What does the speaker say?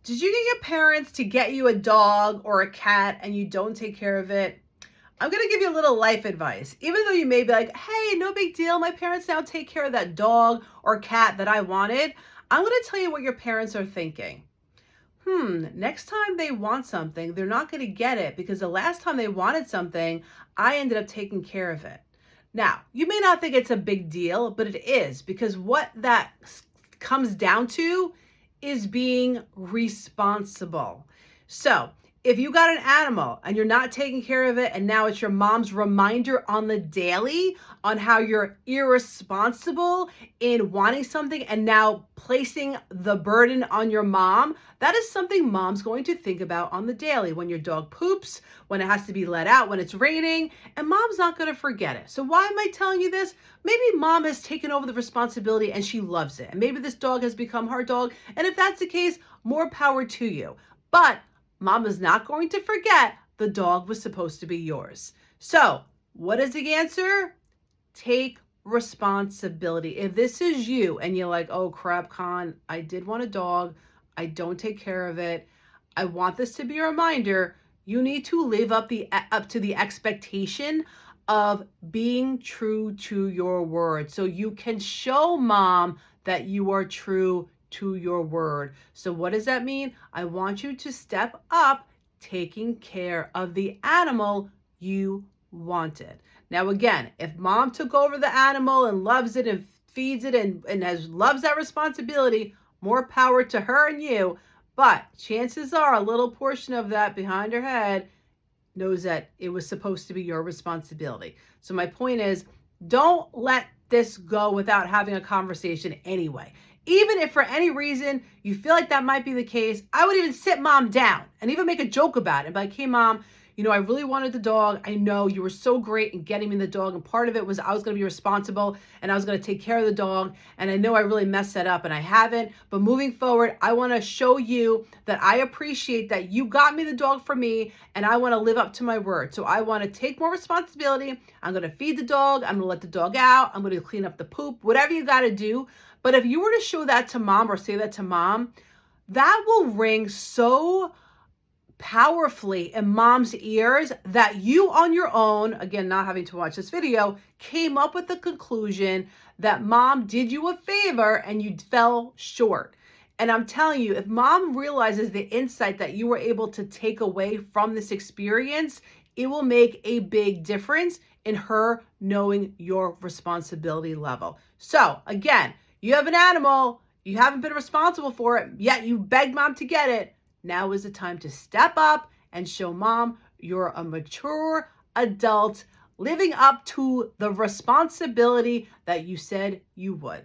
Did you get your parents to get you a dog or a cat and you don't take care of it? I'm going to give you a little life advice. Even though you may be like, hey, no big deal. My parents now take care of that dog or cat that I wanted. I'm going to tell you what your parents are thinking. Next time they want something, they're not going to get it because the last time they wanted something, I ended up taking care of it. Now, you may not think it's a big deal, but it is, because what that comes down to is being responsible. So, if you got an animal and you're not taking care of it, and now it's your mom's reminder on the daily on how you're irresponsible in wanting something and now placing the burden on your mom, that is something mom's going to think about on the daily. When your dog poops, when it has to be let out, when it's raining, and mom's not going to forget it. So why am I telling you this? Maybe mom has taken over the responsibility and she loves it. And maybe this dog has become her dog. And if that's the case, more power to you. But mom is not going to forget the dog was supposed to be yours. So what is the answer? Take responsibility. If this is you and you're like, oh crap, Con, I did want a dog. I don't take care of it. I want this to be a reminder. You need to live up to the expectation of being true to your word. So you can show mom that you are true to your word. So what does that mean? I want you to step up taking care of the animal you wanted. Now, again, if mom took over the animal and loves it and feeds it and loves that responsibility, more power to her and you. But chances are a little portion of that behind her head knows that it was supposed to be your responsibility. So my point is, don't let this go without having a conversation anyway. Even if for any reason you feel like that might be the case, I would even sit mom down and even make a joke about it. And be like, hey mom, I really wanted the dog. I know you were so great in getting me the dog. And part of it was I was going to be responsible and I was going to take care of the dog. And I know I really messed that up and I haven't. But moving forward, I want to show you that I appreciate that you got me the dog for me and I want to live up to my word. So I want to take more responsibility. I'm going to feed the dog. I'm going to let the dog out. I'm going to clean up the poop, whatever you got to do. But if you were to show that to mom or say that to mom, that will ring so powerfully in mom's ears that you on your own, again, not having to watch this video, came up with the conclusion that mom did you a favor and you fell short. And I'm telling you, if mom realizes the insight that you were able to take away from this experience, it will make a big difference in her knowing your responsibility level. So again, you have an animal, you haven't been responsible for it, yet you begged mom to get it. Now is the time to step up and show mom you're a mature adult living up to the responsibility that you said you would.